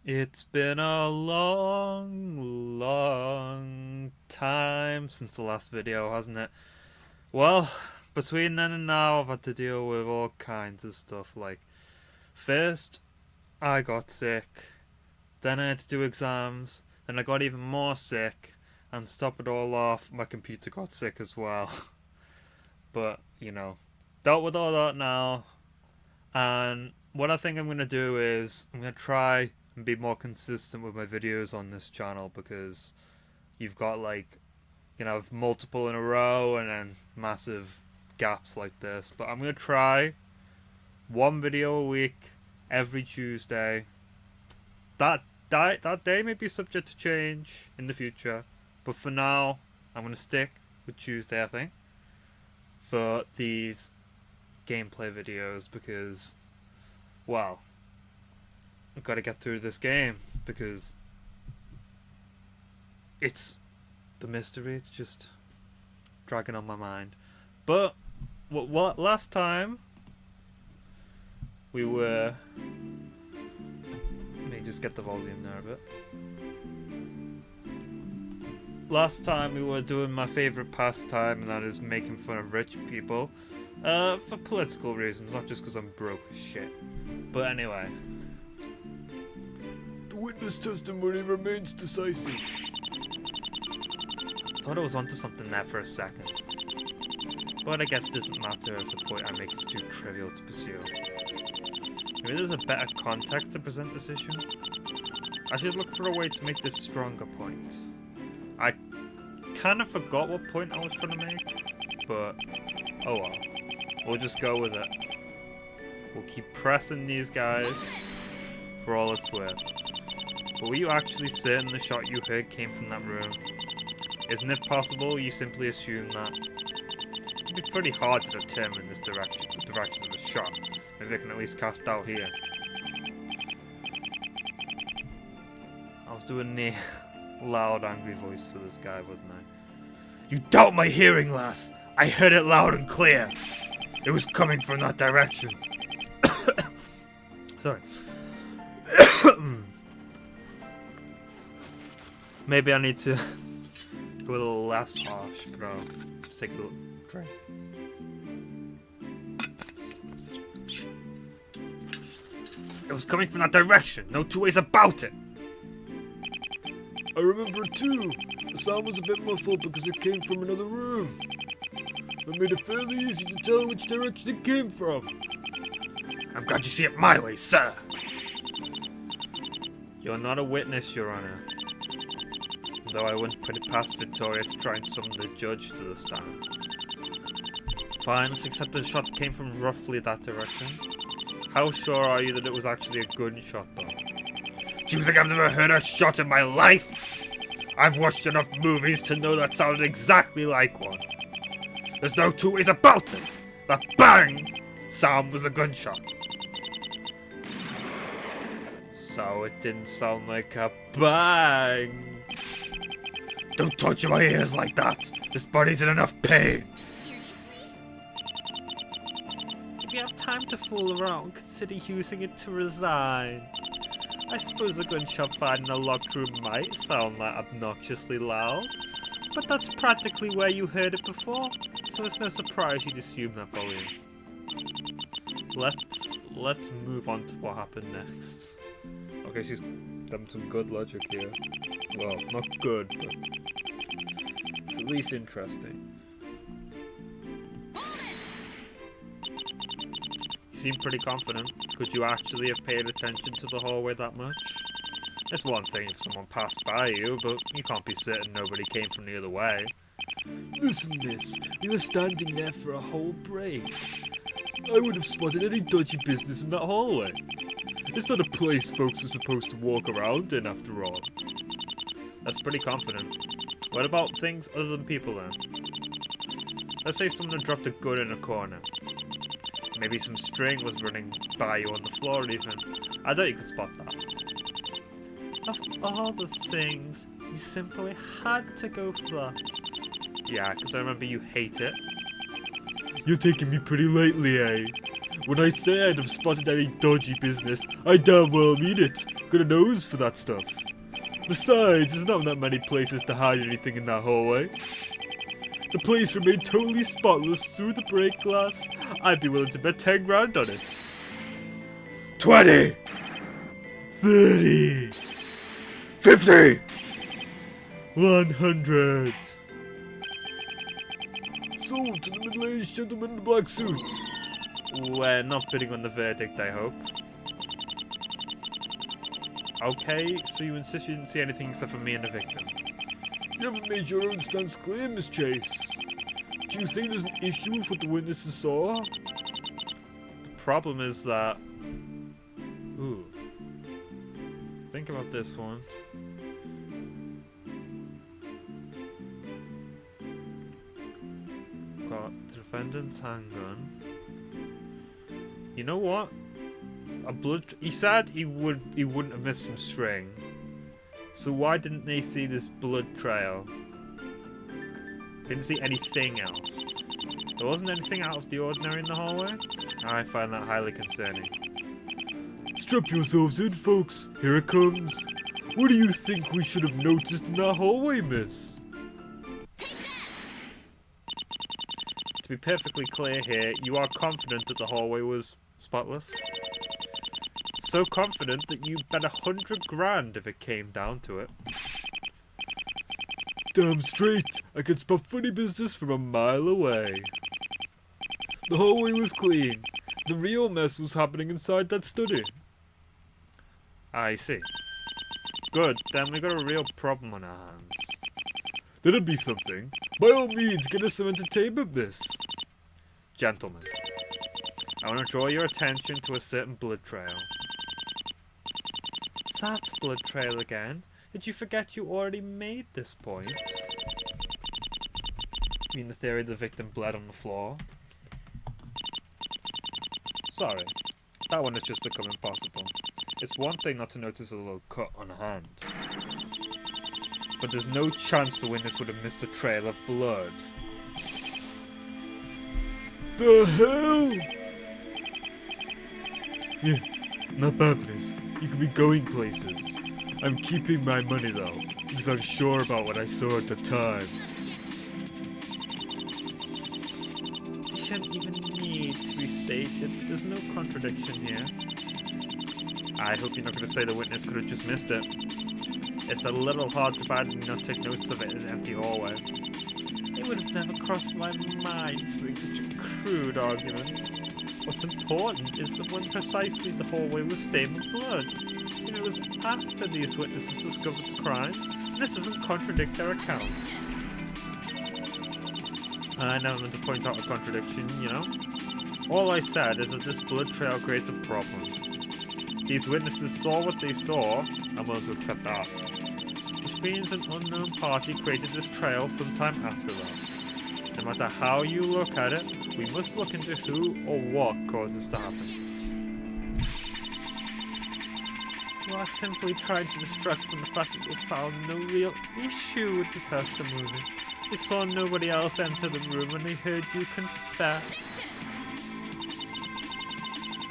It's been a long time since the last video, hasn't it? Well, between then and now, I've had to deal with all kinds of stuff. Like, first, I got sick, then I had to do exams, then I got even more sick, and to top it all off, my computer got sick as well. But, dealt with all that now, and what I think I'm going to do is, I'm going to try and be more consistent with my videos on this channel, because you've got multiple in a row and then massive gaps like this. But I'm going to try one video a week every Tuesday. That day may be subject to change in the future, but for now I'm going to stick with Tuesday, I think, for these gameplay videos, because, well, I've got to get through this game, because it's the mystery. It's just dragging on my mind. But what last time we were, let me just get the volume there a bit. Last time we were doing my favourite pastime, and that is making fun of rich people, for political reasons, not just because I'm broke as shit. But anyway. The witness testimony remains decisive. Thought I was onto something there for a second. But I guess it doesn't matter if the point I make is too trivial to pursue. Maybe there's a better context to present this issue. I should look for a way to make this stronger point. I kind of forgot what point I was trying to make, but oh well. We'll just go with it. We'll keep pressing these guys for all it's worth. But were you actually certain the shot you heard came from that room? Isn't it possible you simply assumed that? It'd be pretty hard to determine the direction of the shot. Maybe I can at least cast doubt here. I was doing the loud, angry voice for this guy, wasn't I? You doubt my hearing, lass! I heard it loud and clear! It was coming from that direction! Sorry. Maybe I need to go a little less harsh, bro. Just take a little drink. It was coming from that direction. No two ways about it. I remember it too. The sound was a bit muffled because it came from another room. That made it fairly easy to tell which direction it came from. I'm glad you see it my way, sir. You're not a witness, Your Honor. Though I wouldn't put it past Victoria to try and summon the judge to the stand. Fine, let's accept the shot came from roughly that direction. How sure are you that it was actually a gunshot, though? Do you think I've never heard a shot in my life? I've watched enough movies to know that sounded exactly like one. There's no two ways about this. That bang sound was a gunshot. So it didn't sound like a bang. Don't torture my ears like that. This body's in enough pain. If you have time to fool around, consider using it to resign. I suppose a gunshot fired in a locked room might sound like obnoxiously loud, but that's practically where you heard it before, so it's no surprise you'd assume that volume. Let's move on to what happened next. Okay, she's done some good logic here. Well, not good, but it's at least interesting. You seem pretty confident. Could you actually have paid attention to the hallway that much? It's one thing if someone passed by you, but you can't be certain nobody came from the other way. Listen, miss. We were standing there for a whole break. I would have spotted any dodgy business in that hallway. It's not a place folks are supposed to walk around in, after all. That's pretty confident. What about things other than people, then? Let's say someone had dropped a gun in a corner. Maybe some string was running by you on the floor, even. I doubt you could spot that. Of all the things, you simply had to go for that. Yeah, because I remember you hate it. You're taking me pretty lightly, eh? When I say I'd have spotted any dodgy business, I damn well mean it, got a nose for that stuff. Besides, there's not that many places to hide anything in that hallway. The place remained totally spotless through the break glass. I'd be willing to bet 10 grand on it. 20! 30! 50! 100! Sold to the middle-aged gentleman in the black suit. We're not bidding on the verdict, I hope. Okay, so you insist you didn't see anything except for me and the victim. You haven't made your own stance clear, Miss Chase. Do you think there's an issue with what the witnesses saw? The problem is that... Ooh. Think about this one. Got the defendant's handgun. You know what? He said he wouldn't have missed some string. So why didn't they see this blood trail? They didn't see anything else. There wasn't anything out of the ordinary in the hallway? I find that highly concerning. Strap yourselves in, folks. Here it comes. What do you think we should have noticed in that hallway, miss? To be perfectly clear here, you are confident that the hallway was spotless? So confident that you bet 100 grand if it came down to it. Damn straight, I could spot funny business from a mile away. The hallway was clean. The real mess was happening inside that study. I see. Good, then we got a real problem on our hands. That'd be something. By all means, get us some entertainment, miss. Gentlemen, I want to draw your attention to a certain blood trail. That blood trail again? Did you forget you already made this point? You mean the theory the victim bled on the floor? Sorry, that one has just become impossible. It's one thing not to notice a little cut on a hand. But there's no chance the witness would have missed a trail of blood. The hell? Yeah, not bad, miss. You could be going places. I'm keeping my money though, because I'm sure about what I saw at the time. It shouldn't even need to be stated. There's no contradiction here. I hope you're not going to say the witness could have just missed it. It's a little hard to badly not take notice of it in an empty hallway. It would have never crossed my mind to make such a crude argument. What's important is that when precisely the hallway was stained with blood, and it was after these witnesses discovered the crime, this doesn't contradict their account. I never meant to point out a contradiction, you know? All I said is that this blood trail creates a problem. These witnesses saw what they saw, I'm willing to accept that. Which means an unknown party created this trail sometime after that. No matter how you look at it, we must look into who or what caused this to happen. You are simply trying to distract from the fact that you found no real issue with the testimony. You saw nobody else enter the room and they heard you confess.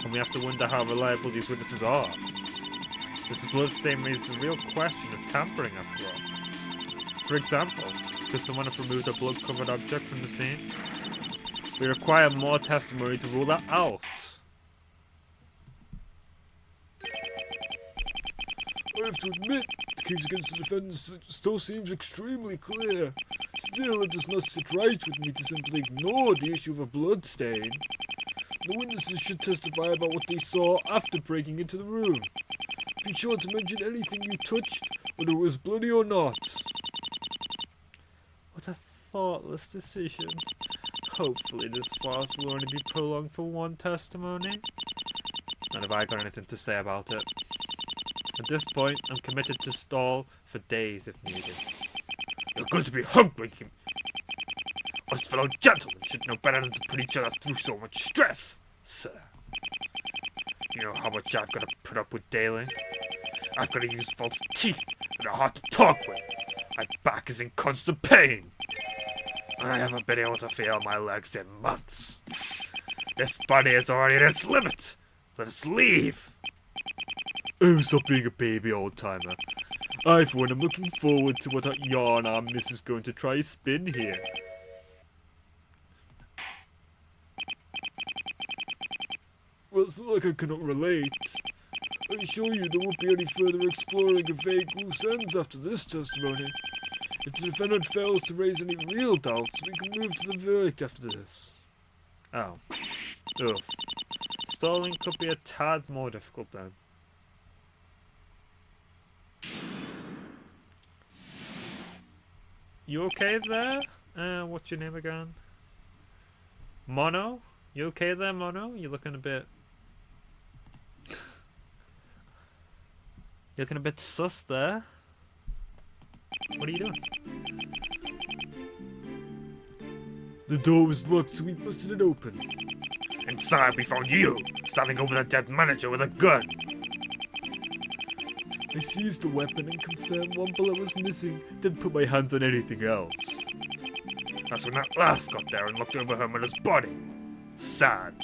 And we have to wonder how reliable these witnesses are. This bloodstain raises a real question of tampering after all. For example, could someone have removed a blood-covered object from the scene? We require more testimony to rule that out. I have to admit, the case against the defendant still seems extremely clear. Still, it does not sit right with me to simply ignore the issue of a blood stain. The witnesses should testify about what they saw after breaking into the room. Be sure to mention anything you touched, whether it was bloody or not. What a thoughtless decision. Hopefully this farce will only be prolonged for one testimony. None have I got anything to say about it. At this point, I'm committed to stall for days if needed. You're going to be hung when you... Us fellow gentlemen should know better than to put each other through so much stress, sir. You know how much I've got to put up with daily? I've got to use false teeth and are hard to talk with. My back is in constant pain. And I haven't been able to feel my legs in months. This body is already at its limit. Let us leave. Oh, stop being a baby, old-timer. I, for one, am looking forward to what that yarn our miss is going to try spin here. Well, it's not like I cannot relate. I assure you there won't be any further exploring of vague loose ends after this testimony. If the defendant fails to raise any real doubts, we can move to the verdict after this. Oh. Oof. Stalling could be a tad more difficult then. You okay there? What's your name again? Mono? You okay there, Mono? You're looking a bit... You're looking a bit sus there. What are you doing? The door was locked, so we busted it open. Inside, we found you, standing over the dead manager with a gun. I seized the weapon and confirmed one bullet was missing, then put my hands on anything else. That's when that last got there and looked over her mother's body. Sad.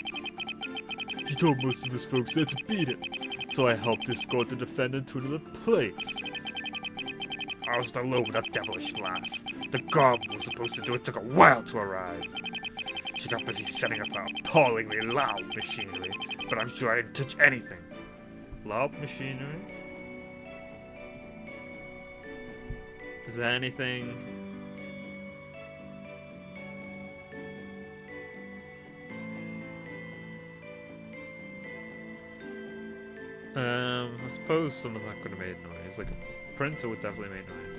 She told most of us folks there to beat it, so I helped escort the defendant to another place. I was alone with that devilish lass. The goblin was supposed to do it took a while to arrive. She got busy setting up that appallingly loud machinery, but I'm sure I didn't touch anything. Loud machinery? Is there anything... I suppose some of that could have made noise. Like a printer would definitely make noise.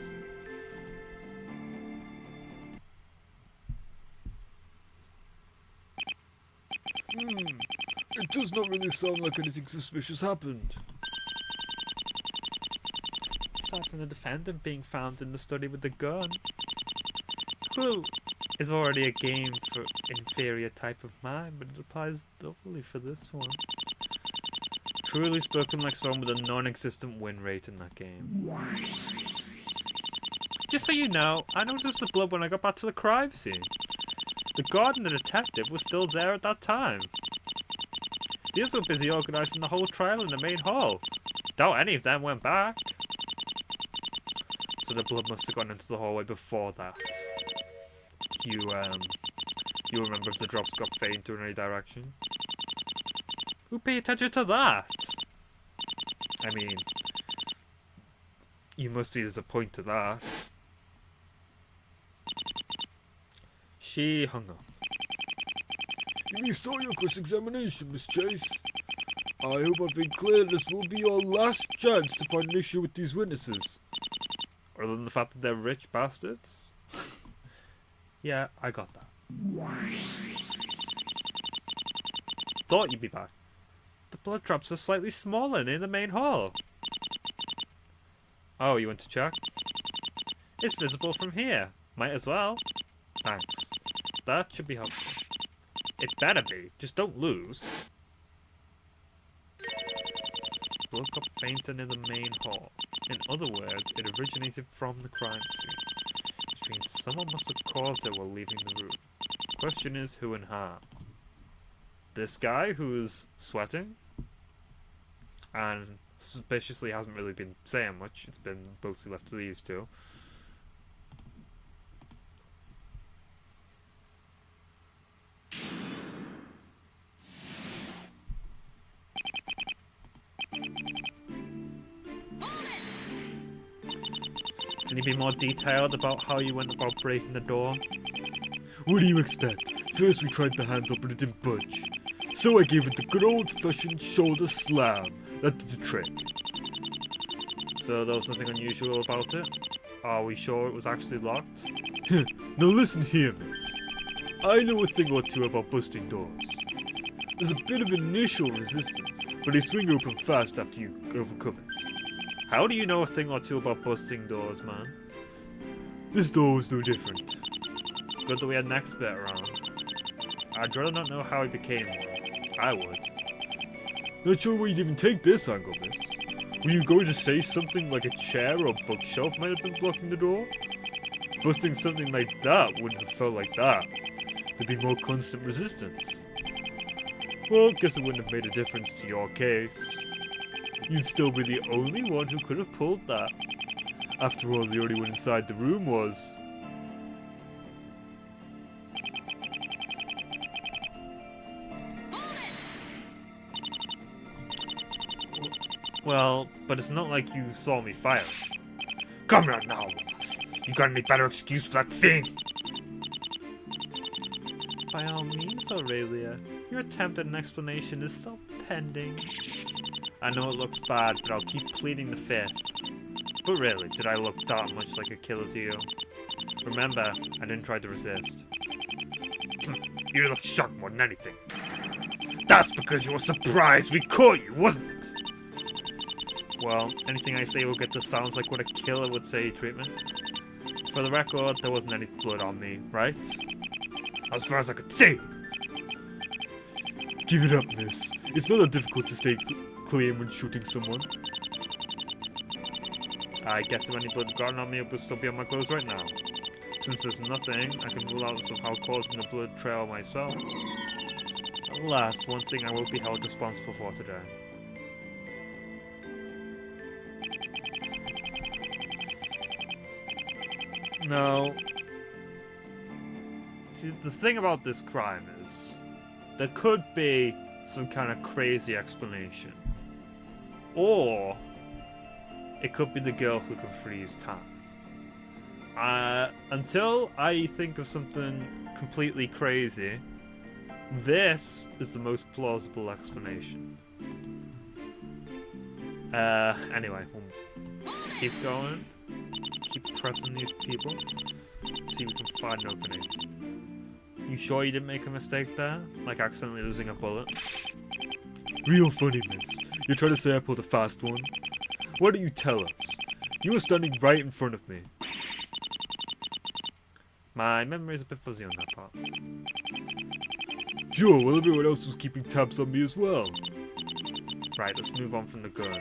It does not really sound like anything suspicious happened. Aside from the defendant being found in the study with the gun. Clue is already a game for inferior type of mind, but it applies doubly for this one. Truly spoken like someone with a non-existent win rate in that game. Just so you know, I noticed the blood when I got back to the crime scene. The guard and the detective were still there at that time. They were busy organising the whole trial in the main hall. Doubt any of them went back. So the blood must have gone into the hallway before that. You remember if the drops got faint in any direction? Who paid attention to that? I mean, you must see there's a point to that. She hung up. You may start your cross-examination, Miss Chase. I hope I've been clear this will be your last chance to find an issue with these witnesses. Other than the fact that they're rich bastards? Yeah, I got that. Thought you'd be back. The blood drops are slightly smaller near the main hall. Oh, you went to check? It's visible from here. Might as well. Thanks. That should be helpful. It better be. Just don't lose. Blood got fainter near the main hall. In other words, it originated from the crime scene. Which means someone must have caused it while leaving the room. Question is, who and how? This guy who's sweating and suspiciously hasn't really been saying much. It's been mostly left to these two. Can you be more detailed about how you went about breaking the door? What do you expect? First we tried the handle, but it didn't budge. So I gave it the good old-fashioned shoulder slam. That did the trick. So there was nothing unusual about it? Are we sure it was actually locked? Now listen here, miss. I know a thing or two about busting doors. There's a bit of initial resistance, but they swing open fast after you overcome it. How do you know a thing or two about busting doors, man? This door was no different. Good that we had an expert around. I'd rather not know how he became one. I would. Not sure where you'd even take this angle, miss. Were you going to say something like a chair or bookshelf might have been blocking the door? Busting something like that wouldn't have felt like that. There'd be more constant resistance. Well, guess it wouldn't have made a difference to your case. You'd still be the only one who could have pulled that. After all, the only one inside the room was... Well, but it's not like you saw me fire. Come here now, Wallace. You got any better excuse for that thing? By all means, Aurelia. Your attempt at an explanation is still pending. I know it looks bad, but I'll keep pleading the fifth. But really, did I look that much like a killer to you? Remember, I didn't try to resist. You look shocked more than anything. That's because you were surprised we caught you, wasn't it? Well, anything I say will get the sounds like what a killer would say treatment. For the record, there wasn't any blood on me, right? As far as I could see. Give it up, miss. It's not that difficult to stay clean when shooting someone. I guess if any blood gotten on me, it would still be on my clothes right now. Since there's nothing, I can rule out somehow causing the blood trail myself. Alas, one thing I will be held responsible for today. No. See, the thing about this crime is, there could be some kind of crazy explanation. Or, it could be the girl who can freeze time. Until I think of something completely crazy, this is the most plausible explanation. Anyway, we'll keep going. Keep pressing these people. See if we can find an opening. You sure you didn't make a mistake there? Like accidentally losing a bullet? Real funny, miss. You're trying to say I pulled a fast one? Why don't you tell us? You were standing right in front of me. My memory's a bit fuzzy on that part. Sure, well everyone else was keeping tabs on me as well. Right, let's move on from the gun.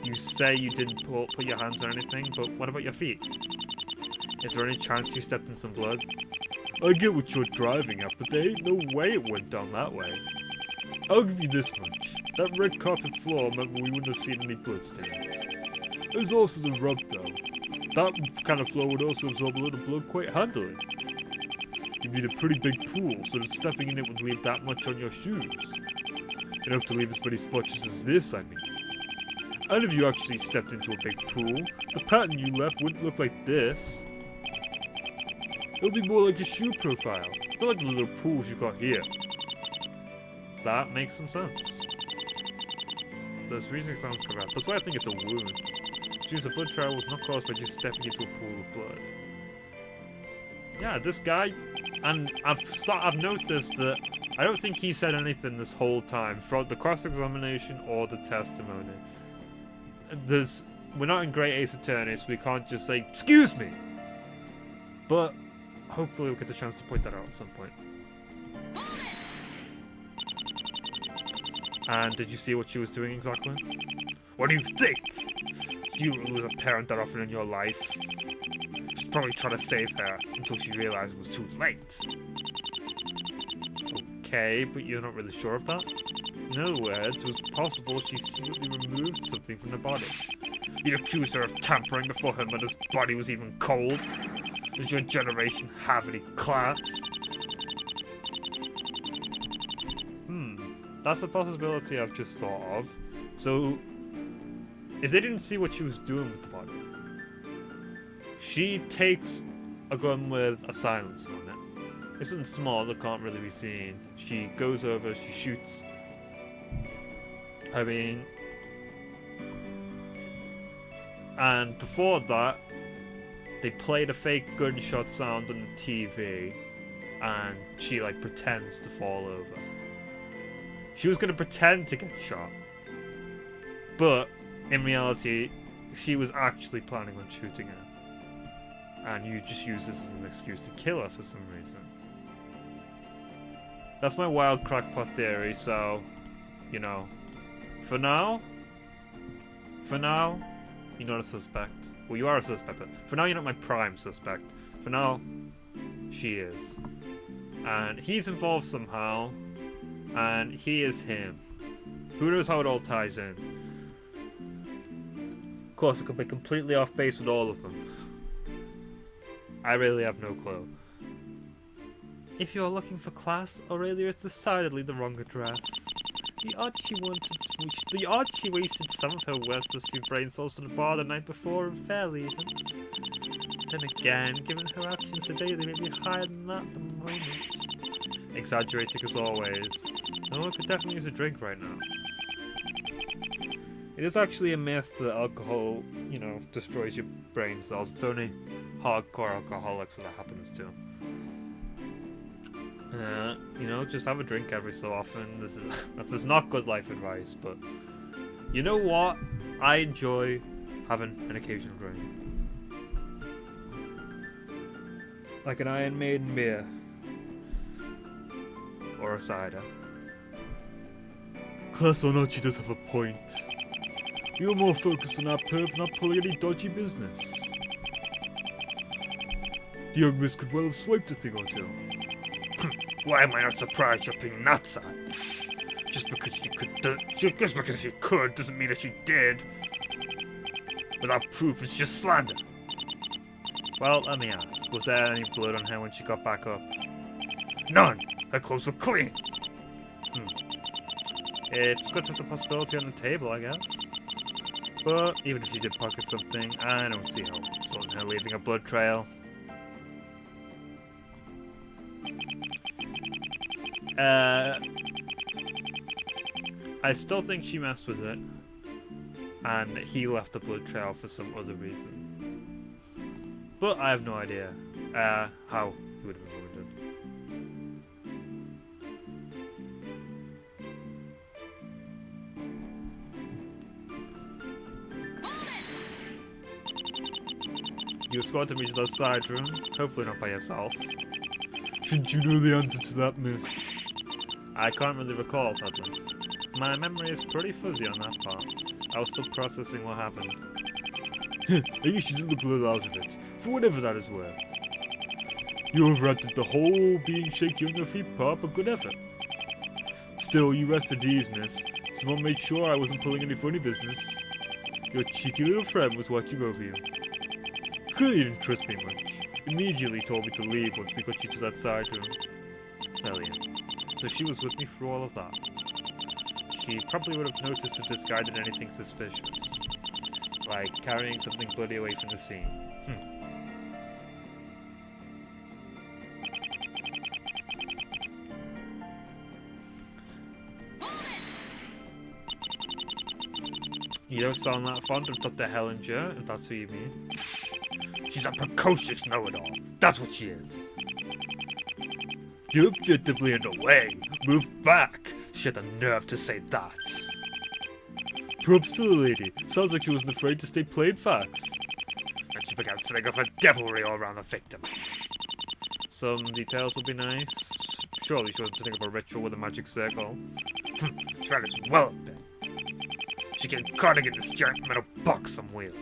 You say you didn't put your hands on anything, but what about your feet? Is there any chance you stepped in some blood? I get what you're driving at, but there ain't no way it went down that way. I'll give you this much. That red carpet floor meant we wouldn't have seen any bloodstains. There's also the rub though. That kind of floor would also absorb a little blood quite handily. You need a pretty big pool, so that stepping in it would leave that much on your shoes. Enough to leave as many splotches as this, I mean. And if you actually stepped into a big pool, the pattern you left wouldn't look like this. It would be more like a shoe profile, not like the little pools you got here. That makes some sense. This reasoning sounds correct. That's why I think it's a wound. Jeez, the blood trail was not caused by just stepping into a pool of blood. Yeah, this guy, and I've noticed that I don't think he said anything this whole time throughout the cross-examination or the testimony. We're not in Great Ace Attorney, so we can't just say, "Excuse me!" But hopefully we'll get the chance to point that out at some point. And did you see what she was doing exactly? What do you think? You lose a parent that often in your life. She's probably trying to save her until she realized it was too late. Okay, but you're not really sure of that? In other words, it was possible she secretly removed something from the body. You accused her of tampering before her mother's body was even cold? Does your generation have any class? That's a possibility I've just thought of. So, if they didn't see what she was doing with the body, she takes a gun with a silencer on it. It's something small that can't really be seen. She goes over, she shoots. And before that, they played a fake gunshot sound on the TV, and she like pretends to fall over. She was going to pretend to get shot, but in reality, she was actually planning on shooting her. And you just use this as an excuse to kill her for some reason. That's my wild crackpot theory, so, you know, for now, you're not a suspect. Well, you are a suspect, but for now you're not my prime suspect. For now, she is. And he's involved somehow. And he is him. Who knows how it all ties in? course, I could be completely off base with all of them. I really have no clue. If you're looking for class, Aurelia is decidedly the wrong address. The odd she wasted some of her worthless few brain cells to the bar the night before and fairly even. Then again, given her actions today, they may be higher than that at the moment. Exaggerating as always. No, I could definitely use a drink right now. It is actually a myth that alcohol, you know, destroys your brain cells. It's only hardcore alcoholics that happens to. You know, just have a drink every so often. This is not good life advice, but you know what? I enjoy having an occasional drink. Like an Iron Maiden beer. Or a cider. Class or not, she does have a point. You're more focused on that perp, not pulling any dodgy business. The young miss could well have swiped a thing or two. Why am I not surprised you're picking that side? Just because she could doesn't mean that she did. Without proof, it's just slander. Well, let me ask. Was there any blood on her when she got back up? None. Her clothes were clean. It's good to have the possibility on the table, I guess. But even if she did pocket something, I don't see how it's on her leaving a blood trail. I still think she messed with it, and he left the blood trail for some other reason. But I have no idea how he would have been wounded. You escorted me to the side room, hopefully not by yourself. Shouldn't you know the answer to that, miss? I can't really recall, sadly. My memory is pretty fuzzy on that part. I was still processing what happened. I guess you did the blood out of it, for whatever that is worth. You overacted the whole being shaky on your feet part, but good effort. Still, you rest at ease, miss. Someone made sure I wasn't pulling any funny business. Your cheeky little friend was watching over you. Clearly you didn't trust me much. Immediately told me to leave once we got you to that side room. Brilliant. So she was with me through all of that. She probably would have noticed if this guy did anything suspicious. Like carrying something bloody away from the scene. You don't sound that fond of Dr. Hellinger, if that's who you mean. She's a precocious know-it-all. That's what she is. You're objectively in the way. Move back. She had the nerve to say that. Props to the lady. Sounds like she wasn't afraid to state plain facts. And she began setting up her devilry all around the victim. Some details will be nice. Surely she wasn't setting up a ritual with a magic circle. She ran as well up there. She came carting in this giant metal box on wheels.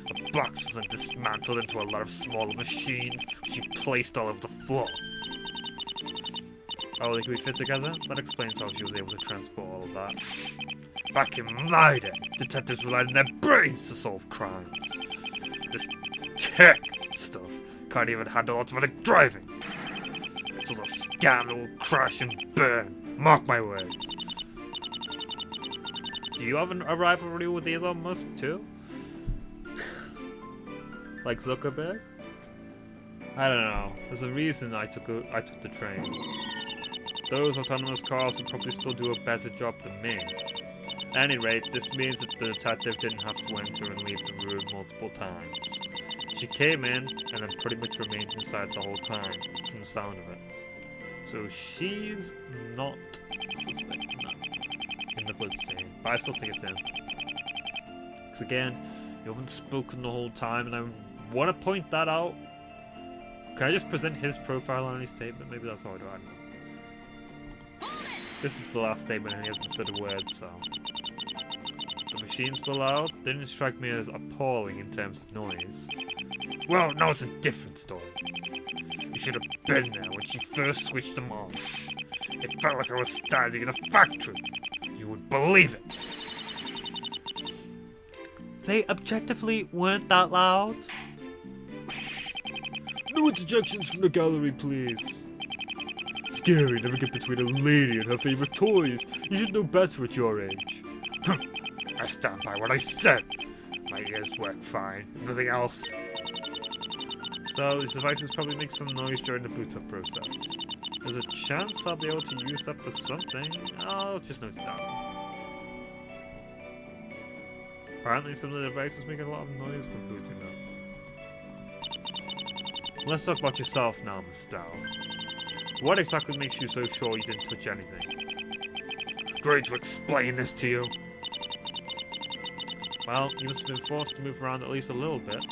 The box was then dismantled into a lot of smaller machines, which she placed all over the floor. Oh, they could fit together? That explains how she was able to transport all of that. Back in my day, detectives relied on their brains to solve crimes. This tech stuff can't even handle automatic driving. It's all a scam that will crash and burn. Mark my words. Do you have a rivalry with Elon Musk too? Like Zuckerberg? I don't know. There's a reason I took the train. Those autonomous cars would probably still do a better job than me. At any rate, this means that the detective didn't have to enter and leave the room multiple times. She came in and then pretty much remained inside the whole time, from the sound of it. So she's not suspecting that in the bloodstain, but I still think it's him. Because again, you haven't spoken the whole time, and I want to point that out. Can I just present his profile on any statement? Maybe that's all I do. I don't know. This is the last statement, and he hasn't said a word, so. The machines were loud. They didn't strike me as appalling in terms of noise. Well, now it's a different story. You should have been there when she first switched them on. It felt like I was standing in a factory. You would believe it. They objectively weren't that loud. No interjections from the gallery, please. Scary, never get between a lady and her favorite toys. You should know better at your age. I stand by what I said. My ears work fine, if nothing else. So these devices probably make some noise during the boot up process. There's a chance I'll be able to use that for something. I'll just note it down. Apparently some of the devices make a lot of noise when booting up. Let's talk about yourself now, Miss Stow. What exactly makes you so sure you didn't touch anything? Going to explain this to you. Well, you must have been forced to move around at least a little bit.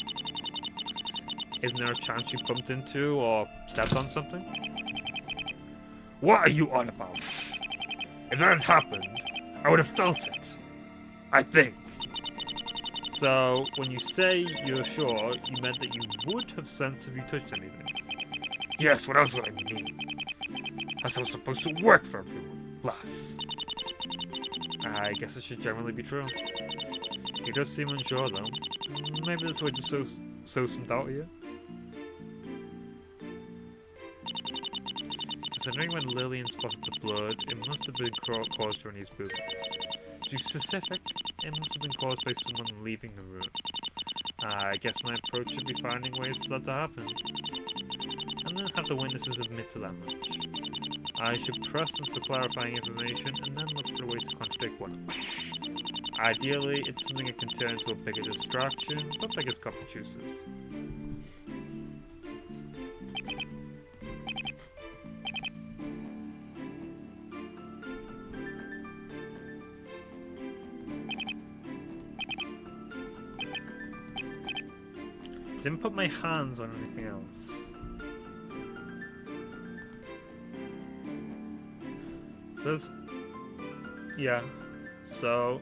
Isn't there a chance you bumped into or stepped on something? What are you on about? If that had happened, I would have felt it. I think. So, when you say you're sure, you meant that you would have sensed if you touched anything. Yes, what else would I mean? That's how it's supposed to work for everyone, lass. I guess it should generally be true. He does seem unsure though. Maybe there's a way to sow some doubt here. Considering when Lillian spotted the blood, it must have been caused during these movements. To be specific, it must have been caused by someone leaving the room. I guess my approach should be finding ways for that to happen. And then have the witnesses admit to that much. I should press them for clarifying information and then look for a way to contradict one of them. Ideally, it's something that can turn into a bigger distraction, but beggars can't be choosers. Didn't put my hands on anything else. Says, yeah, so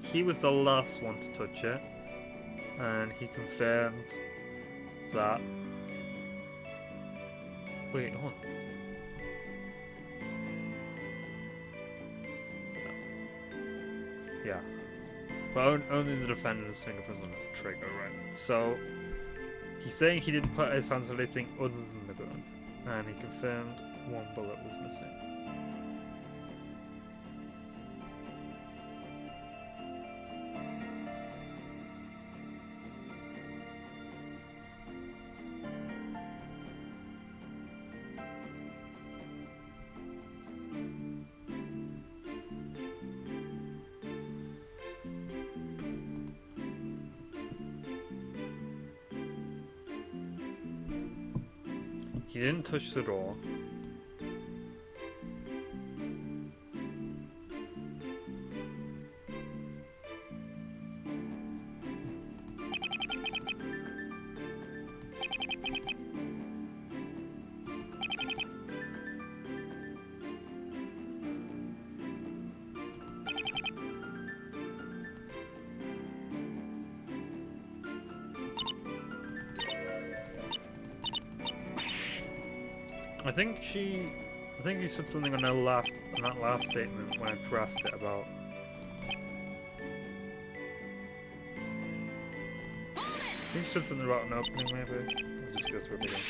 he was the last one to touch it, and he confirmed that. Wait, hold on. Yeah, but only the defendant's fingerprints on the trigger, right? So he's saying he didn't put his hands on anything other than the gun, and he confirmed one bullet was missing. He didn't touch the door. I think she said something on that last statement when I pressed it about. I think she said something about an opening, maybe. I'll just go through it again.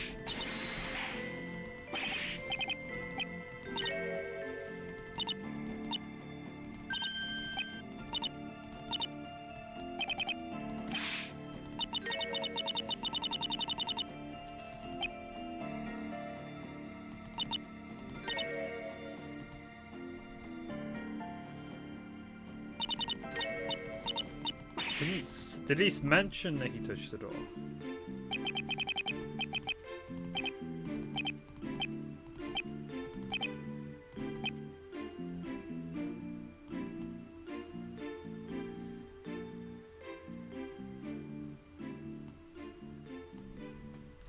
Did he mention that he touched the door?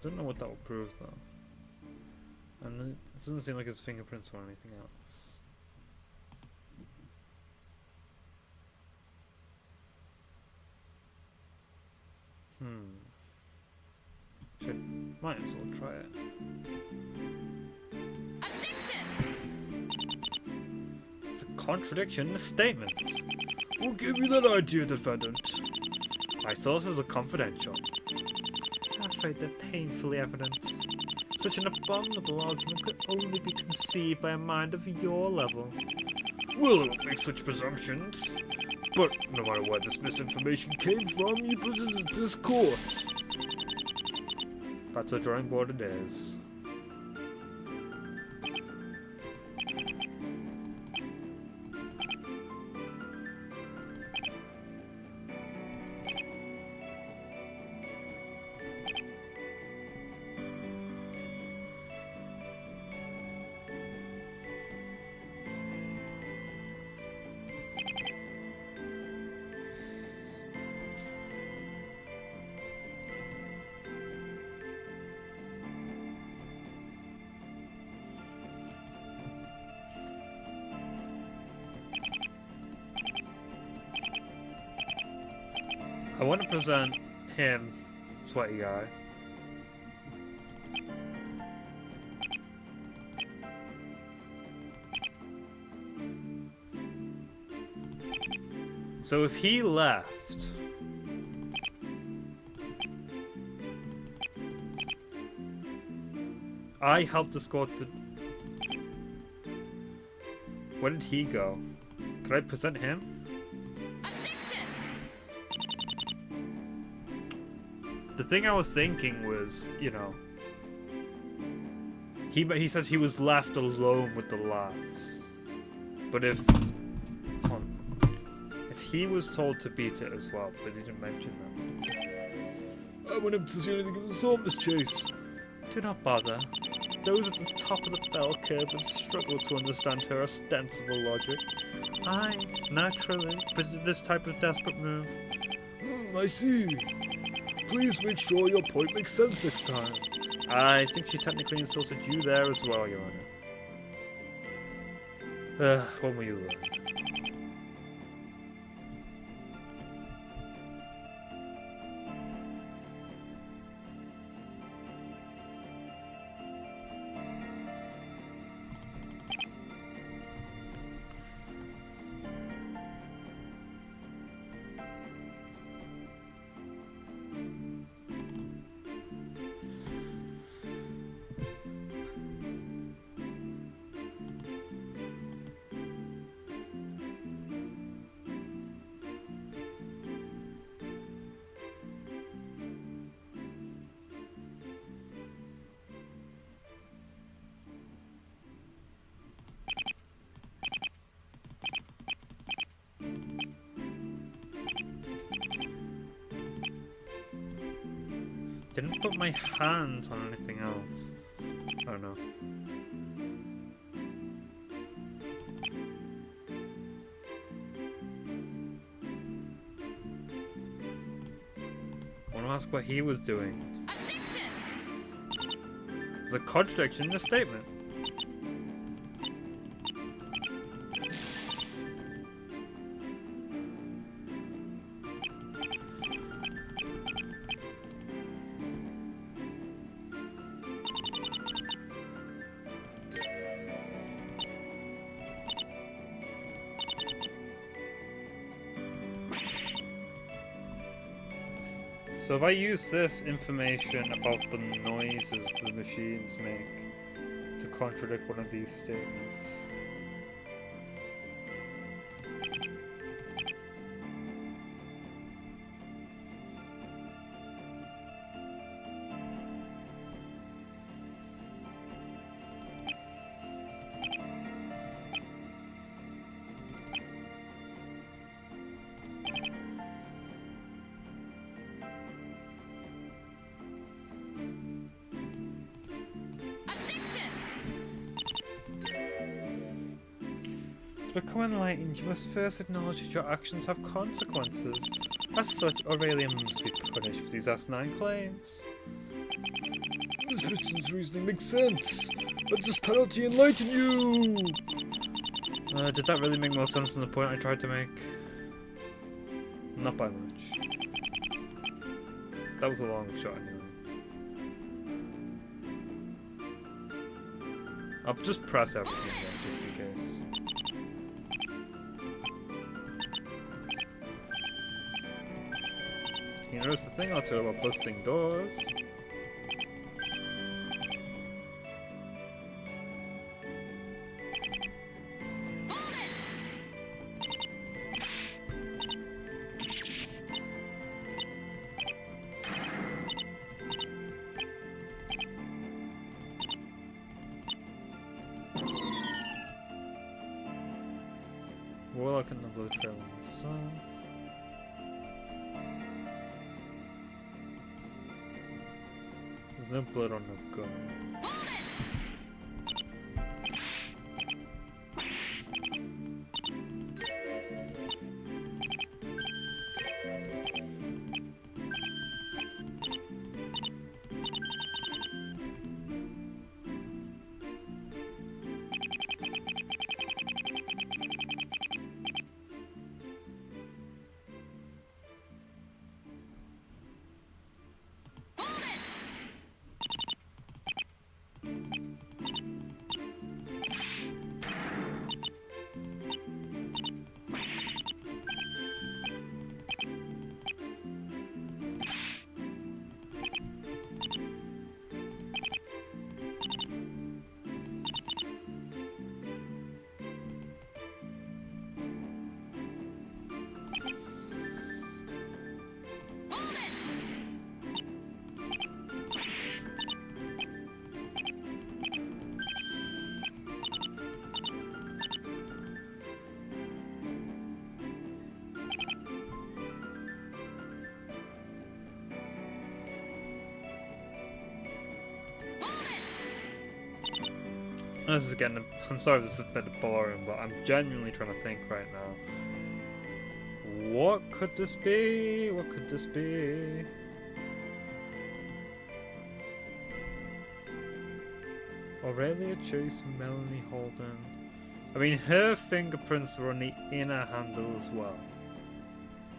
Don't know what that will prove though. And it doesn't seem like his fingerprints or anything else. Might as well try it. It's a contradiction in the statement. Who gave you that idea, defendant? My sources are confidential. I'm afraid they're painfully evident. Such an abominable argument could only be conceived by a mind of your level. Well, I don't make such presumptions. But no matter where this misinformation came from, you possess this court. That's a drawing board it is. I want to present him, sweaty guy. So if he left, I helped escort the... Where did he go? Could I present him? The thing I was thinking was, you know, he said he was left alone with the lads. But if he was told to beat it as well, but he didn't mention that. I want him to see anything of the sort, Miss Chase. Do not bother. Those at the top of the bell curve will struggle to understand her ostensible logic. I, naturally, presented this type of desperate move. I see. Please make sure your point makes sense next time. I think she technically insulted you there as well, Your Honor. When will you learn? Didn't put my hand on anything else. I don't know. I want to ask what he was doing. There's a contradiction in the statement. So if I use this information about the noises the machines make to contradict one of these statements. To become enlightened, you must first acknowledge that your actions have consequences. As such, Aurelian must be punished for these asinine claims. This person's reasoning makes sense. Let this penalty enlighten you! Did that really make more sense than the point I tried to make? Not by much. That was a long shot anyway. I'll just press everything again, just in case. You noticed a thing or two about busting doors? Warlock and the blue trail in the sun. There's no blood on the gun. This is getting. I'm sorry if this is a bit boring, but I'm genuinely trying to think right now. What could this be? What could this be? Aurelia Chase, Melanie Holden. I mean, her fingerprints were on the inner handle as well,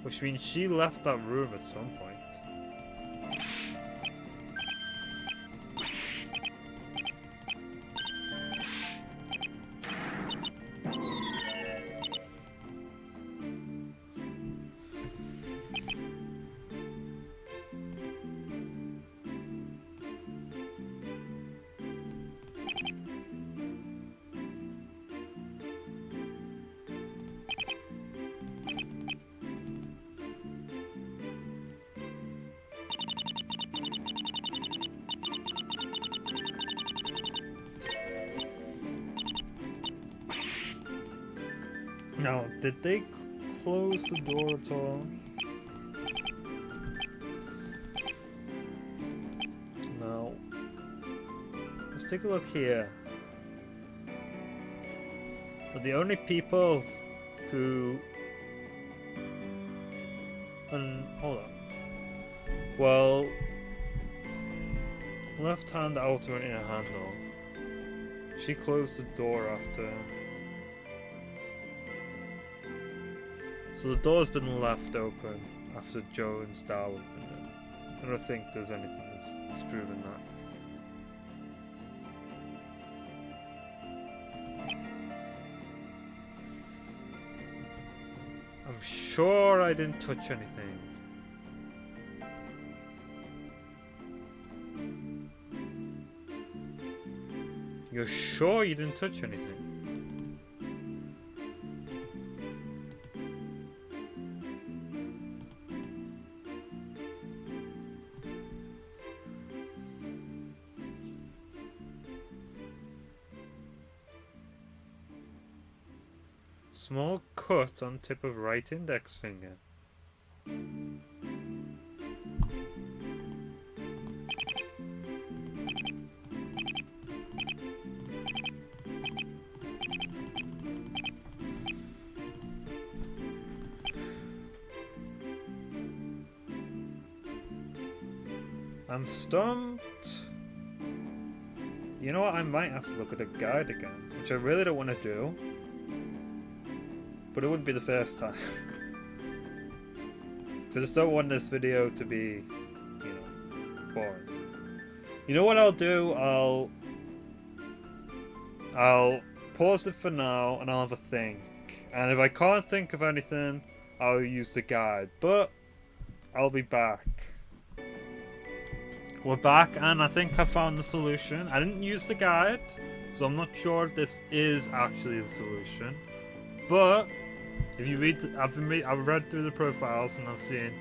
which means she left that room at some point. Now, did they close the door at all? No. Let's take a look here. But the only people who... hold on. Well... Left hand outer and inner handle. She closed the door after... So the door's been left open after Joe and Star opened it. I don't think there's anything that's proving that. I'm sure I didn't touch anything. You're sure you didn't touch anything? Small cut on tip of right index finger. I'm stumped. You know what? I might have to look at the guide again, which I really don't want to do. But it wouldn't be the first time. So I just don't want this video to be, you know, boring. You know what I'll do? I'll pause it for now and I'll have a think. And if I can't think of anything, I'll use the guide. But I'll be back. We're back, and I think I found the solution. I didn't use the guide, so I'm not sure if this is actually the solution. But if you read, I've read through the profiles, and I've seen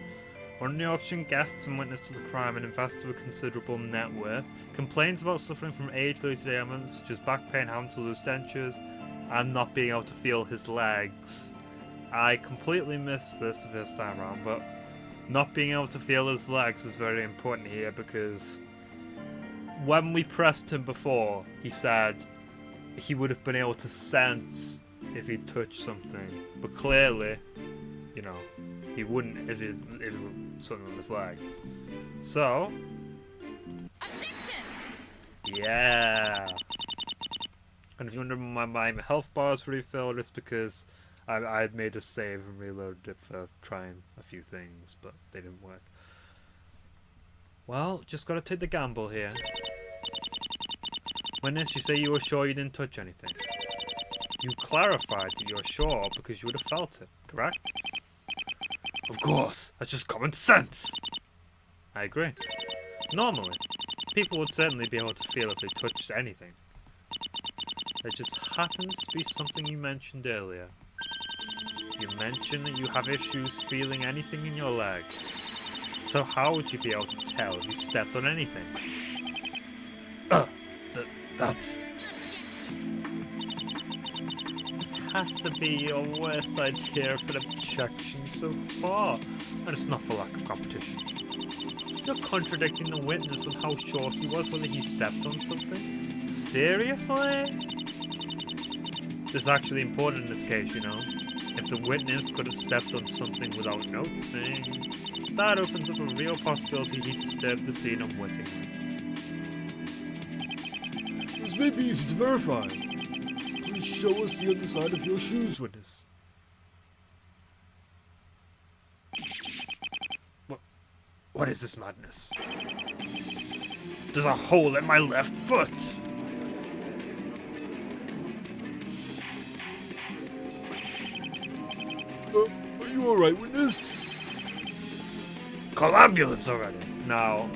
one of the auction guests and witness to the crime, an investor with considerable net worth, complains about suffering from age-related ailments such as back pain, having to lose dentures, and not being able to feel his legs. I completely missed this the first time around, but not being able to feel his legs is very important here, because when we pressed him before, he said he would have been able to sense if he touched something, but clearly, you know, he wouldn't if it was something on his legs. So, yeah. And if you wonder why my health bar is refilled, it's because I made a save and reloaded it for trying a few things, but they didn't work. Well, just gotta take the gamble here. Witness, you say you were sure you didn't touch anything. You clarified that you're sure because you would have felt it, correct? Of course, that's just common sense. I agree. Normally, people would certainly be able to feel if they touched anything. There just happens to be something you mentioned earlier. You mentioned that you have issues feeling anything in your legs. So how would you be able to tell if you stepped on anything? That's... This has to be your worst idea for an objection so far. And it's not for lack of competition. You're contradicting the witness on how sure he was whether he stepped on something. Seriously? This is actually important in this case, you know. If the witness could have stepped on something without noticing, that opens up a real possibility he disturbed the scene unwittingly. This may be easy to verify. Please show us the underside of your shoes, witness. What is this madness? There's a hole in my left foot! Are you alright, witness? Call ambulance already! Now,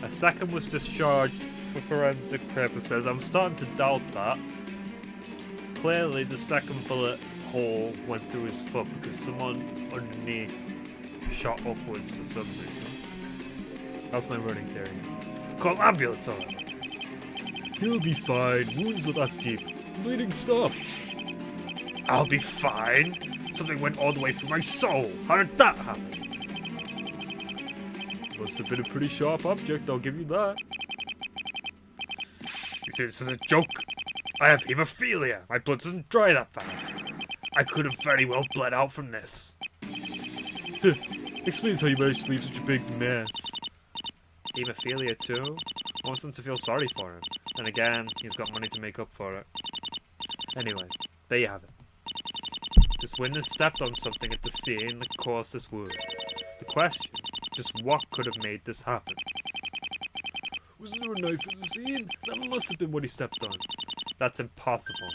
a second was discharged for forensic purposes. I'm starting to doubt that. Clearly, the second bullet hole went through his foot because someone underneath shot upwards for some reason. That's my running theory. Call ambulance already! He'll be fine. Wounds are that deep. Bleeding stopped. I'll be fine. Something went all the way through my soul. How did that happen? Must have been a pretty sharp object, I'll give you that. You think this is a joke? I have hemophilia. My blood doesn't dry that fast. I could have very well bled out from this. Explains how you managed to leave such a big mess. Hemophilia too? Wants them to feel sorry for him. And again, he's got money to make up for it. Anyway, there you have it. This witness stepped on something at the scene that caused this wound. The question, just what could have made this happen? Was there a knife at the scene? That must have been what he stepped on. That's impossible.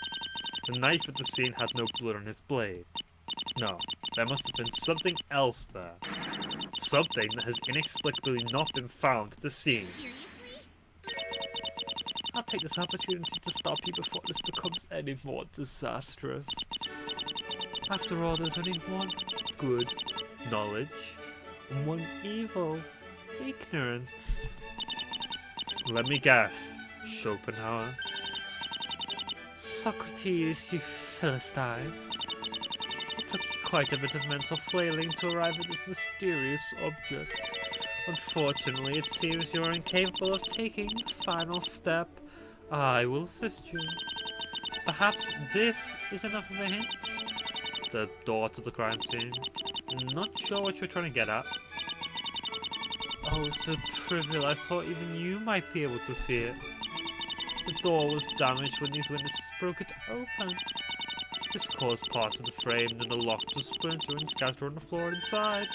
The knife at the scene had no blood on its blade. No, there must have been something else there. Something that has inexplicably not been found at the scene. I'll take this opportunity to stop you before this becomes any more disastrous. After all, there's only one good, knowledge, and one evil, ignorance. Let me guess, Schopenhauer. Socrates, you Philistine. It took you quite a bit of mental flailing to arrive at this mysterious object. Unfortunately, it seems you're incapable of taking the final step. I will assist you. Perhaps this is enough of a hint? The door to the crime scene. Not sure what you're trying to get at. Oh, so trivial. I thought even you might be able to see it. The door was damaged when these witnesses broke it open. This caused parts of the frame and the lock to splinter and scatter on the floor inside.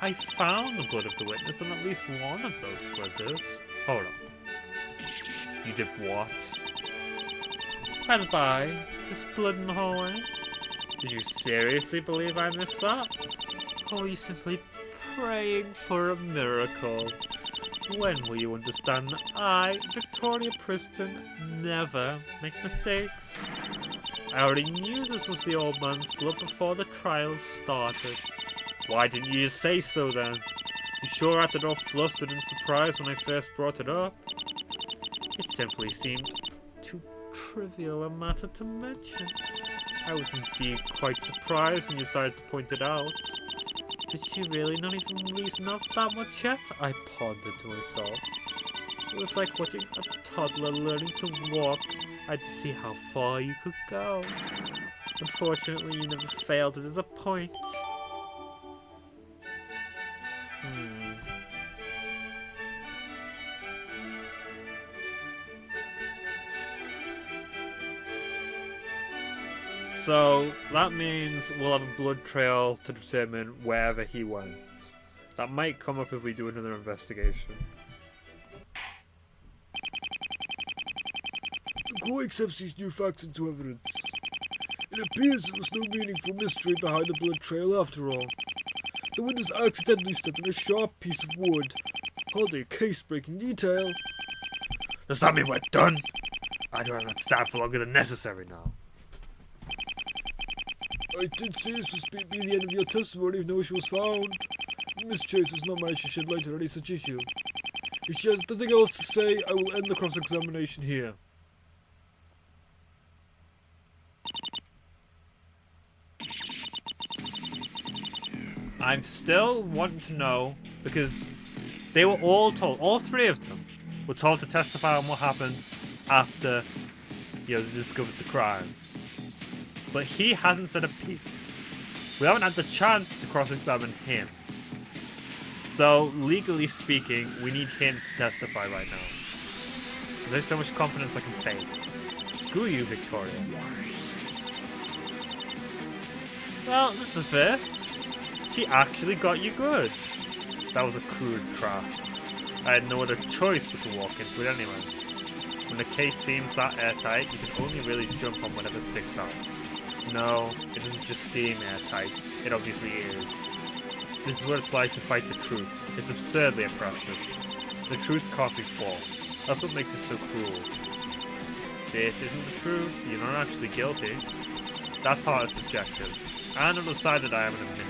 I found the blood of the witness on at least one of those splinters. Hold on. You did what? By the by, this blood in the hallway. Did you seriously believe I missed that? Or are you simply praying for a miracle? When will you understand that I, Victoria Preston, never make mistakes? I already knew this was the old man's blood before the trial started. Why didn't you just say so then? You sure acted all flustered and surprised when I first brought it up. It simply seemed too trivial a matter to mention. I was indeed quite surprised when you decided to point it out. Did she really not even reason out that much yet? I pondered to myself. It was like watching a toddler learning to walk. I had to see how far you could go. Unfortunately, you never failed to disappoint. So, that means we'll have a blood trail to determine wherever he went. That might come up if we do another investigation. The court accepts these new facts into evidence. It appears there was no meaningful mystery behind the blood trail after all. The witness accidentally stepped on a sharp piece of wood. Hardly a case-breaking detail. Does that mean we're done? I don't have to stand for longer than necessary now. I did say this would be the end of your testimony if no issue was found. Miss Chase has not managed to shed light on any such issue. If she has nothing else to say, I will end the cross-examination here. I'm still wanting to know, because they were all told, all three of them were told to testify on what happened after, they discovered the crime. But he hasn't said a peep. We haven't had the chance to cross-examine him. So, legally speaking, we need him to testify right now. There's so much confidence I can fake. Screw you, Victoria. Well, this is the first. She actually got you good. That was a crude trap. I had no other choice but to walk into it anyway. When the case seems that airtight, you can only really jump on whatever sticks out. No, it doesn't just seem airtight. It obviously is. This is what it's like to fight the truth. It's absurdly oppressive. The truth can't be false. That's what makes it so cruel. This isn't the truth. You're not actually guilty. That part is subjective. And I've decided I am in a minute.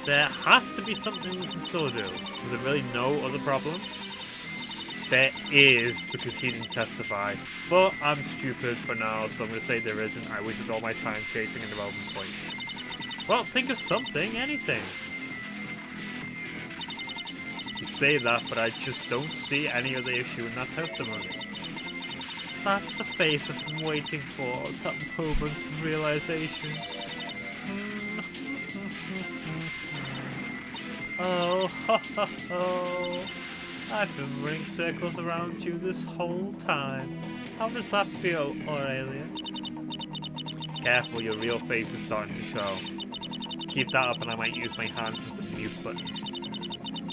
There has to be something we can still do. Is there really no other problem? There is, because he didn't testify. But I'm stupid for now, so I'm going to say there isn't. I wasted all my time chasing an irrelevant point. Well, think of something, anything. You say that, but I just don't see any other issue in that testimony. That's the face I've been waiting for, that moment of realization. Oh, ho, ho, ho. I've been running circles around you this whole time. How does that feel, Aurelia? Careful, your real face is starting to show. Keep that up and I might use my hands as the mute button.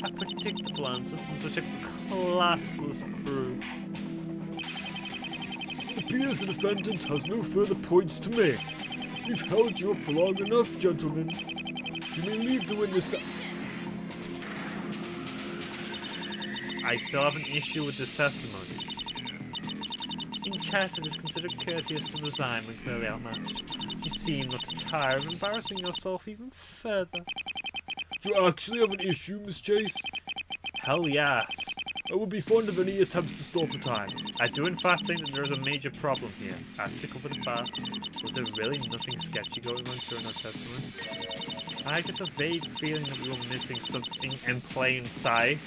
A predictable answer from such a classless brute. It appears the defendant has no further points to make. We've held you up for long enough, gentlemen. You may leave the witness to... I still have an issue with this testimony. In chess, it is considered courteous to resign when clearly outmatched. You seem not to tire of embarrassing yourself even further. Do you actually have an issue, Miss Chase? Hell yes. I would be fond of any attempts to stall for time. I do in fact think that there is a major problem here. As to cover the past, was there really nothing sketchy going on during our testimony? I get a vague feeling that we were missing something in plain sight.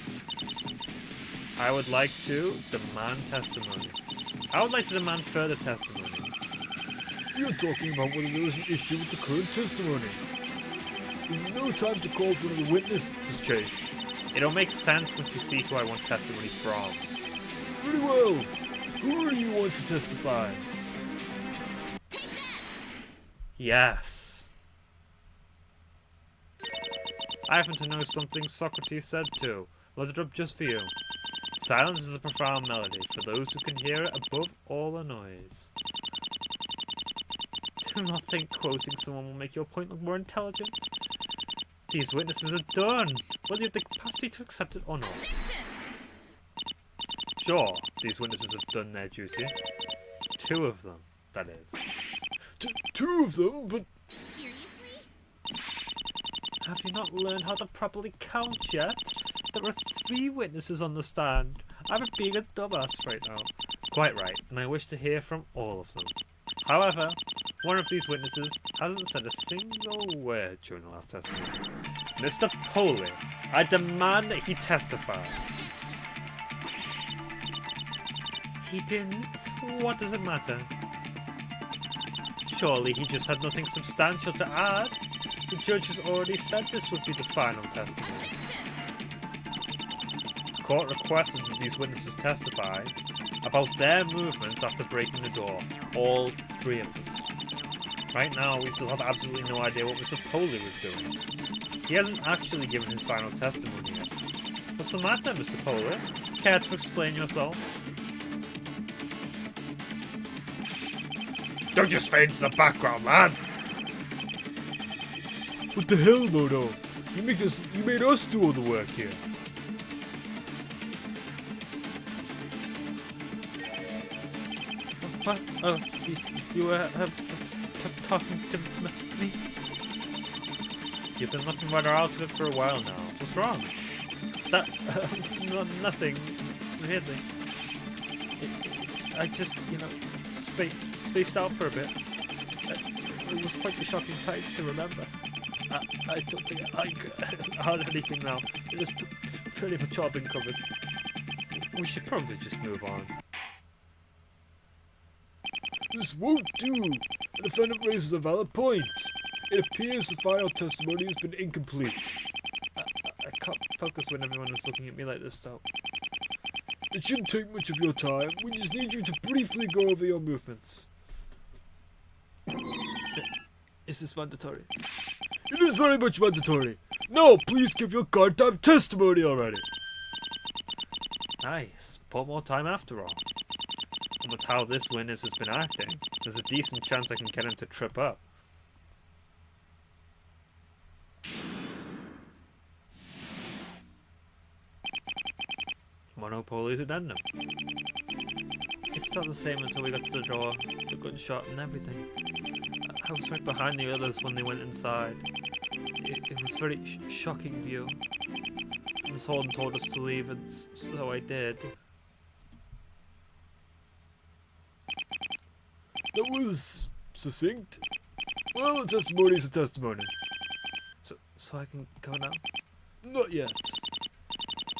I would like to demand testimony. I would like to demand further testimony. We are talking about whether there is an issue with the current testimony. This is no time to call for another witness, Miss Chase. It'll make sense once you see who I want testimony from. Very well. Who do you want to testify? Yes. I happen to know something Socrates said too. Load it up just for you. Silence is a profound melody for those who can hear it above all the noise. Do not think quoting someone will make your point look more intelligent. these witnesses have done. Whether you have the capacity to accept it or not. Sure, these witnesses have done their duty. 2 of them, that is. Two of them, but Seriously? Have you not learned how to properly count yet? There are 3 witnesses on the stand. I'm being a dumbass right now. Quite right, and I wish to hear from all of them. However, one of these witnesses hasn't said a single word during the last testimony. Mr. Poley, I demand that he testify. He didn't? What does it matter? Surely he just had nothing substantial to add. The judge has already said this would be the final testimony. The court requested that these witnesses testify about their movements after breaking the door. All 3 of them. Right now, we still have absolutely no idea what Mr. Poley was doing. He hasn't actually given his final testimony yet. What's the matter, Mr. Poley? Care to explain yourself? Don't just fade into the background, lad. what the hell, Mono? You made us do all the work here. What? Oh, you were talking to me? You've been looking rather out of it for a while now. What's wrong? That nothing. Really. I just, spaced out for a bit. It was quite a shocking sight to remember. I don't think I had anything now. It was pretty much all been covered. We should probably just move on. This won't do. The defendant raises a valid point. It appears the final testimony has been incomplete. I can't focus when everyone is looking at me like this, though. It shouldn't take much of your time. We just need you to briefly go over your movements. Is this mandatory? It is very much mandatory. Now, please give your goddamn testimony already. Nice. Bought more time after all. And with how this witness has been acting, there's a decent chance I can get him to trip up. Monopoly's addendum. It's still the same until we got to the door, the gunshot and everything. I was right behind the others when they went inside. It was a very shocking view. Miss Holden told us to leave, and so I did. That was succinct. Well, a testimony is a testimony. So I can go now? Not yet.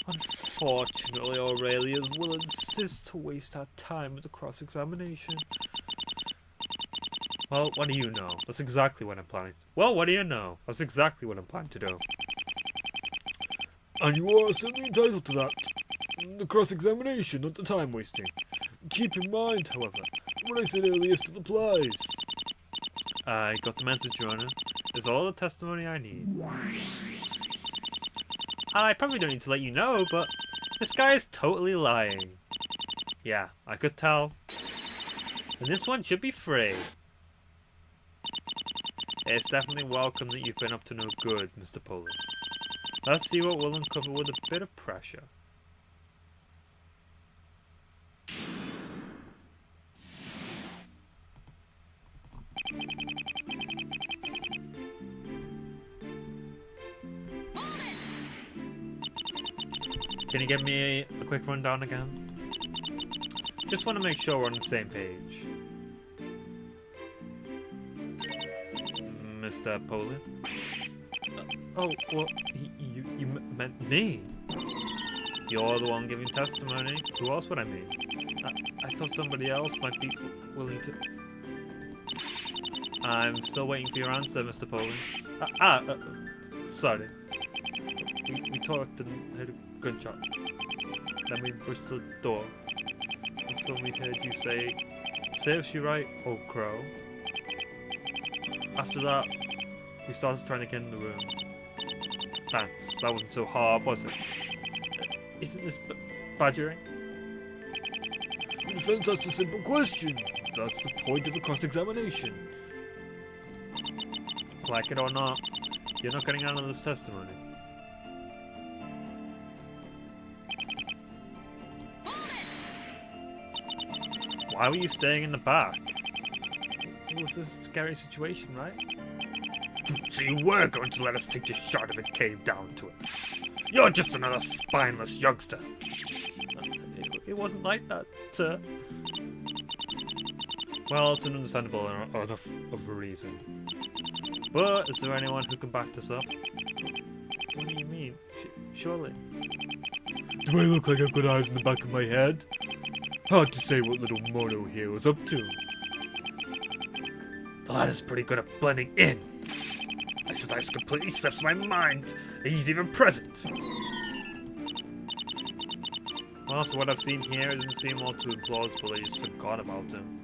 Unfortunately, Aurelius will insist to waste our time with the cross-examination. Well, what do you know? That's exactly what I'm planning. Well, what do you know? That's exactly what I'm planning to do. And you are certainly entitled to that. The cross-examination, not the time wasting. Keep in mind, however, what I said earlier still applies. I got the message, Your Honor. It's all the testimony I need. I probably don't need to let you know, but this guy is totally lying. Yeah, I could tell. And this one should be free. It's definitely welcome that you've been up to no good, Mr. Poley. Let's see what we'll uncover with a bit of pressure. Can you give me a quick rundown again? Just want to make sure we're on the same page. Mr. Poley? Oh, well, you meant me. You're the one giving testimony. Who else would I mean? I thought somebody else might be willing to... I'm still waiting for your answer, Mr. Poley. Sorry. We talked and heard a gunshot. Then we pushed the door. That's when we heard you say, "Serves you right, old crow." After that, we started trying to get in the room. Thanks, that wasn't so hard, was it? Isn't this badgering? The defense asked a simple question. That's the point of a cross-examination. Like it or not, You're not getting out of this testimony. Why were you staying in the back? It was a scary situation, right? So you were going to let us take the shot if it came down to it. You're just another spineless youngster. It wasn't like that, sir. Well, it's an understandable enough of a reason. But is there anyone who can back this up? What do you mean? Surely. Do I look like I've got eyes in the back of my head? Hard to say what little Mono here was up to. The lad is pretty good at blending in. I sometimes completely slips my mind that he's even present. Well, after what I've seen here, it doesn't seem all too implausible that you just forgot about him.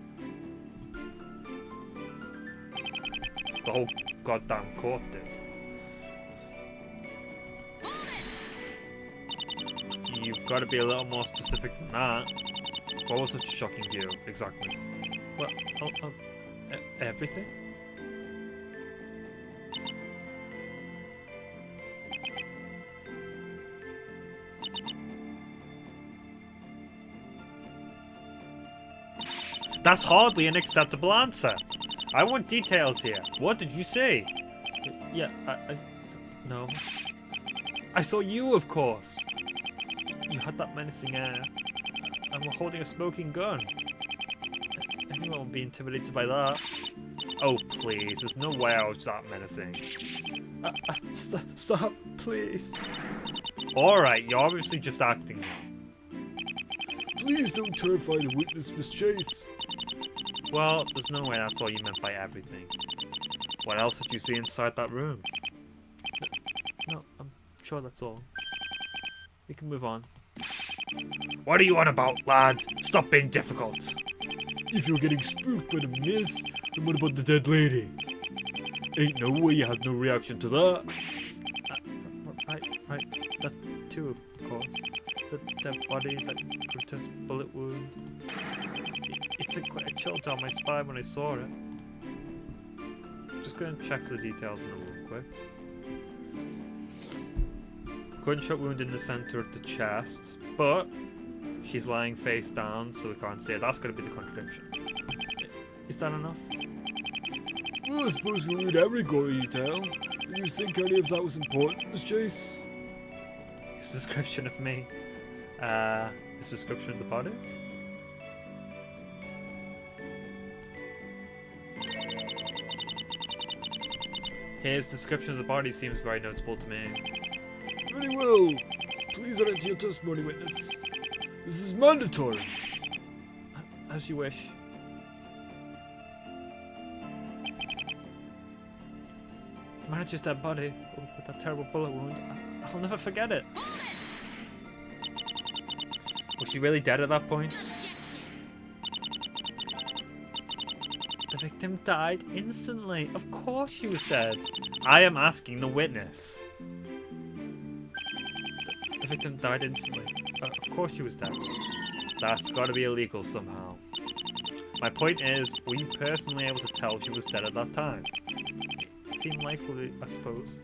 The whole goddamn court did. You've got to be a little more specific than that. What was such a shocking view, exactly? Well, everything? That's hardly an acceptable answer. I want details here. What did you see? Yeah, no. I saw you, of course. You had that menacing air, and were holding a smoking gun. Anyone would be intimidated by that. Oh, please. There's no way I was that menacing. Stop, please. Alright, you're obviously just acting now. Please don't terrify the witness, Miss Chase. Well, there's no way that's all you meant by everything. What else did you see inside that room? No, I'm sure that's all. We can move on. What are you on about, lad? Stop being difficult. If you're getting spooked by the miss, then what about the dead lady? Ain't no way you had no reaction to that. Right. That too, of course. The dead body, that grotesque bullet wound. It sent quite a chill down my spine when I saw it. Just going to check for the details in a real quick. Gunshot wound in the center of the chest, but she's lying face down, so we can't see it. That's going to be the contradiction. Is that enough? Well, I suppose we read every gory detail. Do you think any of that was important, Miss Chase? His description of me. His description of the body? His description of the body seems very notable to me. Very well. Please add it to your testimony, witness. This is mandatory. As you wish. The manager's dead body with that terrible bullet wound. I'll never forget it. Was she really dead at that point? The victim died instantly. Of course she was dead. I am asking the witness. The victim died instantly. Of course she was dead. That's got to be illegal somehow. My point is, were you personally able to tell she was dead at that time? It seemed likely, I suppose.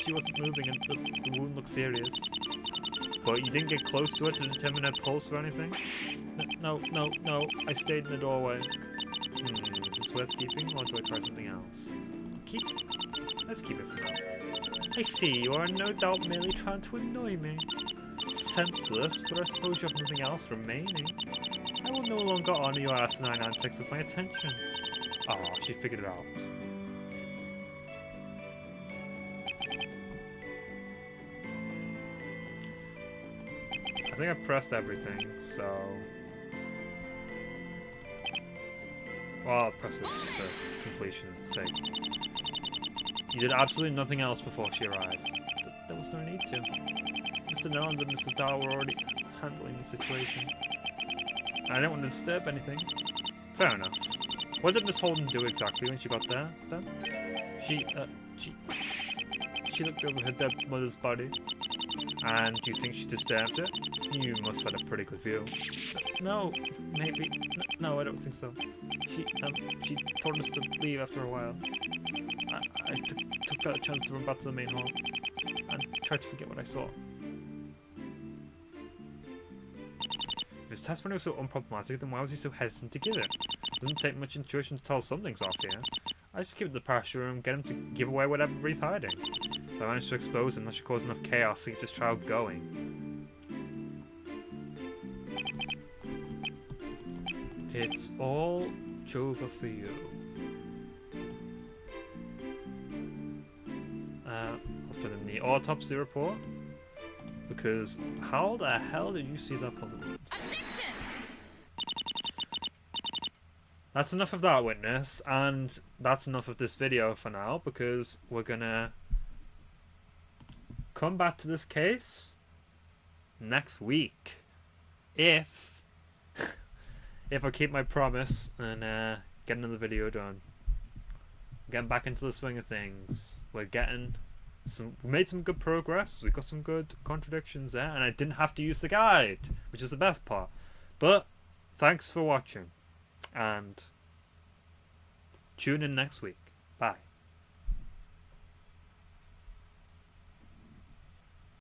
She wasn't moving and the wound looked serious. But you didn't get close to her to determine her pulse or anything? No. I stayed in the doorway. Is this worth keeping, or do I try something else? Let's keep it for now. I see, you are no doubt merely trying to annoy me. Senseless, but I suppose you have nothing else remaining. I will no longer honor your asinine antics with my attention. Oh, she figured it out. I think I pressed everything, so... Well, I'll press this just for completion's sake. You did absolutely nothing else before she arrived. There was no need to. Mr. Nellens and Mr. Dow were already handling the situation. I didn't want to disturb anything. Fair enough. What did Miss Holden do exactly when she got there, then? She looked over her dead mother's body. And do you think she disturbed it? You must have had a pretty good view. No, maybe. No, I don't think so. She told us to leave after a while. I I took that chance to run back to the main hall and tried to forget what I saw. If his testimony was so unproblematic, then why was he so hesitant to give it? It doesn't take much intuition to tell something's off here. I just keep it the pressure and get him to give away whatever he's hiding. If I manage to expose him, that should cause enough chaos to keep this trial going. It's all Jova for you. I'll put in the autopsy report. Because how the hell did you see that bullet? That's enough of that, witness, and that's enough of this video for now, because we're gonna come back to this case next week. If I keep my promise and get another video done. Getting back into the swing of things. We made some good progress. We got some good contradictions there, and I didn't have to use the guide, which is the best part. But thanks for watching, and tune in next week. Bye.